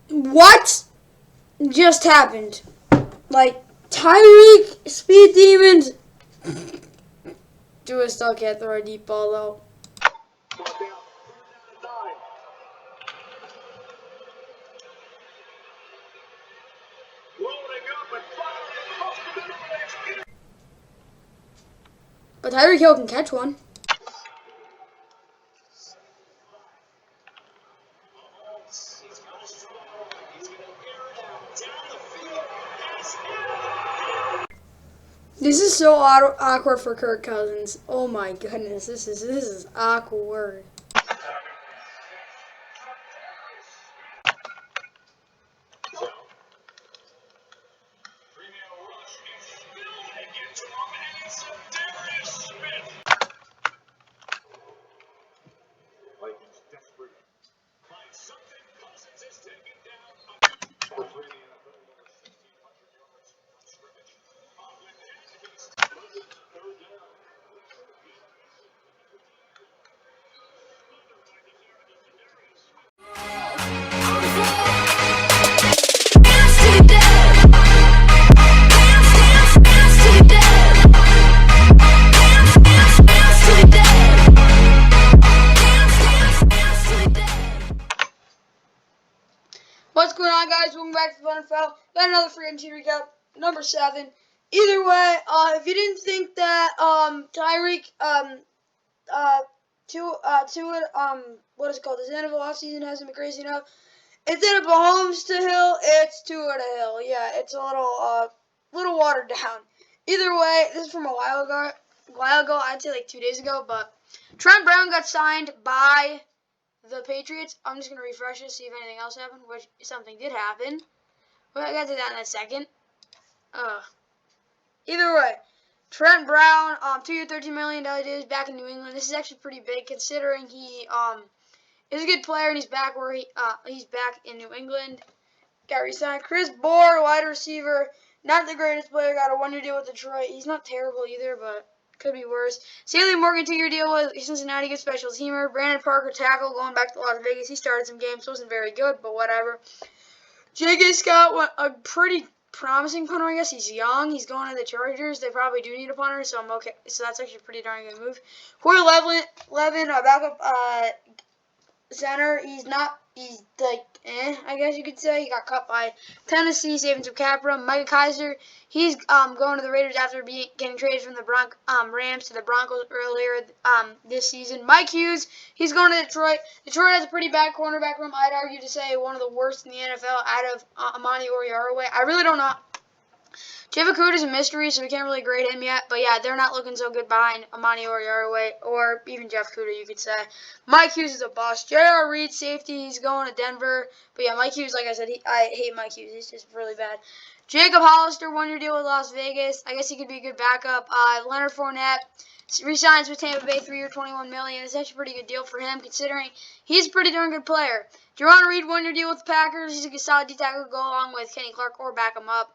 What just happened? Like, Tyreek, Speed Demons. Dua still can't throw a deep ball, though. But Tyreek Hill can catch one. This is so awkward for Kirk Cousins. Oh my goodness, this is awkward. Za'Darius Smith. Vikings desperate. By something, Cousins is taken down. For three in the NFL, over 1,600 yards on scrimmage. With that, he's third down. What's going on, guys? Welcome back to the NFL. Got another free agency recap, number 7. Either way, if you didn't think that Tyreek what is it called? This NFL offseason hasn't been crazy enough. Instead of Mahomes to Hill, it's Tua to Hill. Yeah, it's a little watered down. Either way, this is from a while ago. I'd say like 2 days ago. But Trent Brown got signed by the Patriots. I'm just gonna refresh it, see if anything else happened, which something did happen. But I got to that in a second. Either way, Trent Brown, 2-year, $13 million deal. He's back in New England. This is actually pretty big considering he is a good player and he's back he's back in New England. Got re-signed. Chris Bohr, wide receiver, not the greatest player. Got a 1-year deal with Detroit. He's not terrible either, but could be worse. Stanley Morgan, 2-year deal with Cincinnati, good special teamer. Brandon Parker, tackle, going back to Las Vegas. He started some games, wasn't very good, but whatever. J.K. Scott, a pretty promising punter, I guess. He's young. He's going to the Chargers. They probably do need a punter, so I'm okay. So that's actually a pretty darn good move. Corey Levin, backup center. He's like, I guess you could say. He got cut by Tennessee, saving some cap room. Micah Kaiser, he's going to the Raiders after getting traded from the Rams to the Broncos earlier this season. Mike Hughes, he's going to Detroit. Detroit has a pretty bad cornerback room. I'd argue to say one of the worst in the NFL out of Amani Oruwariye. I really don't know. Jeff Okuda's a mystery, so we can't really grade him yet. But, yeah, they're not looking so good behind Amani Oruwariye or even Jeff Okuda, you could say. Mike Hughes is a bust. J.R. Reed, safety, he's going to Denver. But, yeah, Mike Hughes, like I said, I hate Mike Hughes. He's just really bad. Jacob Hollister, 1-year deal with Las Vegas. I guess he could be a good backup. Leonard Fournette resigns with Tampa Bay, 3-year, $21 million. It's actually a pretty good deal for him, considering he's a pretty darn good player. Jerron Reed, 1-year deal with the Packers. He's a good solid D-tackle to go along with Kenny Clark or back him up.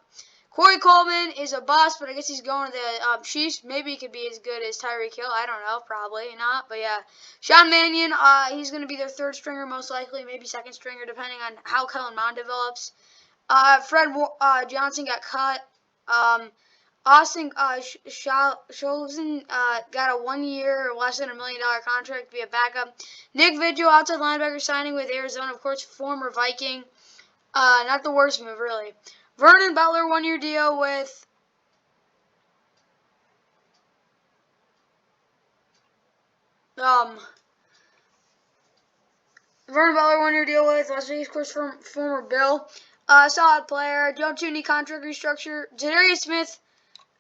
Corey Coleman is a bust, but I guess he's going to the Chiefs. Maybe he could be as good as Tyreek Hill. I don't know. Probably not. But, yeah. Sean Mannion, he's going to be their third stringer most likely. Maybe second stringer, depending on how Kellen Mond develops. Fred Johnson got cut. Austin Scholzen got a 1-year, less than $1 million contract to be a backup. Nick Vigil, outside linebacker, signing with Arizona. Of course, former Viking. Not the worst move, really. Vernon Butler, 1-year deal with Las Vegas, of course, former Bill. Solid player. Don't you need contract restructure? Za'Darius Smith,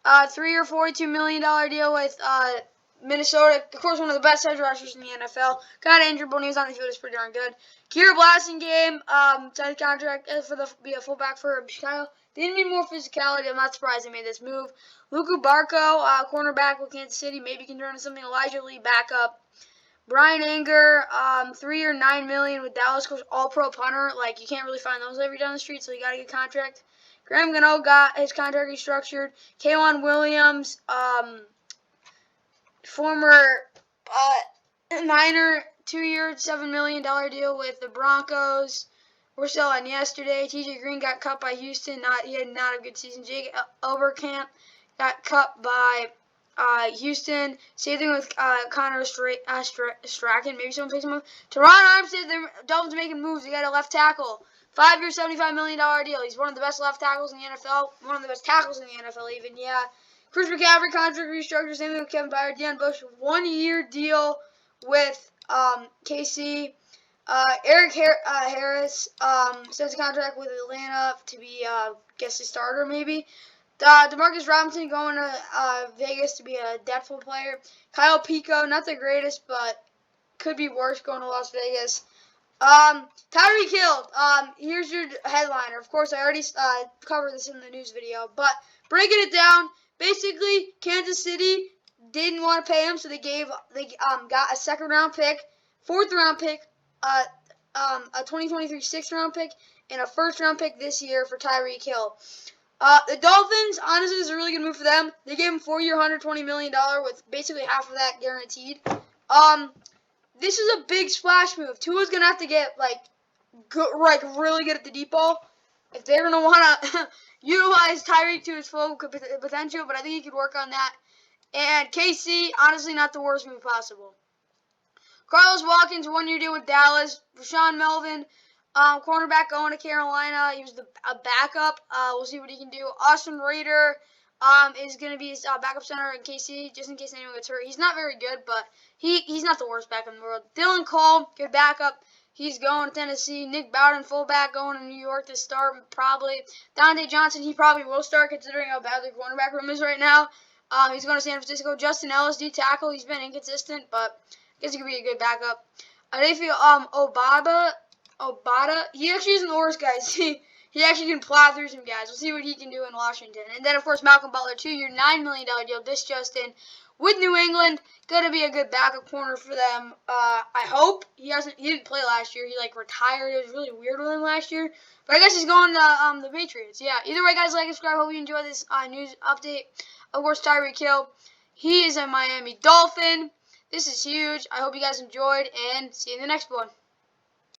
3-year, $42 million deal with Minnesota. Of course, one of the best edge rushers in the NFL. Got injured, but when he was on the field, he was pretty darn good. Kira Blasingame, signed a contract be a fullback for Chicago. They need more physicality. I'm not surprised they made this move. Luku Barco, cornerback with Kansas City. Maybe can turn into something. Elijah Lee, backup. Brian Anger, 3-year, $9 million with Dallas. Of course, all-pro punter. Like, you can't really find those every down the street, so you got to get a contract. Graham Gano got his contract restructured. K'Wan Williams, former Niner 2-year, $7 million deal with the Broncos. We're still on yesterday. TJ Green got cut by Houston. He had not a good season. Jake Overcamp got cut by Houston. Same thing with Connor Strachan. Maybe someone picks him up. Teron Armstead, the Dolphins making moves. They got a left tackle. 5-year, $75 million deal. He's one of the best left tackles in the NFL. One of the best tackles in the NFL even, yeah. Chris McCaffrey, contract restructure. Same thing with Kevin Byard. Deion Bush, 1-year deal with KC. Eric Harris signs a contract with Atlanta to be, guess, a starter maybe. DeMarcus Robinson going to Vegas to be a depth player. Kyle Pico, not the greatest, but could be worse going to Las Vegas. Tyreek Hill, here's your headliner. Of course, I already covered this in the news video, but breaking it down, basically, Kansas City didn't want to pay him, so they got a second-round pick, fourth-round pick, a 2023 sixth-round pick, and a first-round pick this year for Tyreek Hill. The Dolphins, honestly, this is a really good move for them. They gave him 4-year, $120 million with basically half of that guaranteed. This is a big splash move. Tua's going to have to get, really good at the deep ball if they're going to want to utilize Tyreek to his full potential, but I think he could work on that. And KC, honestly, not the worst move possible. Carlos Watkins, 1-year deal with Dallas. Rashawn Melvin, cornerback going to Carolina. He was a backup. We'll see what he can do. Austin Raider is going to be his backup center in KC, just in case anyone gets hurt. He's not very good, but he's not the worst back in the world. Dylan Cole, good backup. He's going to Tennessee. Nick Bowden, fullback, going to New York to start, probably. Dante Johnson, he probably will start, considering how bad the cornerback room is right now. He's going to San Francisco. Justin Ellis, D tackle. He's been inconsistent, but I guess he could be a good backup. I feel Obata, he actually isn't the worst, guys. He actually can plow through some guys. We'll see what he can do in Washington. And then, of course, Malcolm Butler, 2-year, $9 million deal. This just in with New England. Going to be a good backup corner for them. I hope. He didn't play last year. He, retired. It was really weird with him last year. But I guess he's going to the Patriots. Yeah, either way, guys, like and subscribe. Hope you enjoy this news update. Of course, Tyreek Hill. He is a Miami Dolphin. This is huge. I hope you guys enjoyed, and see you in the next one.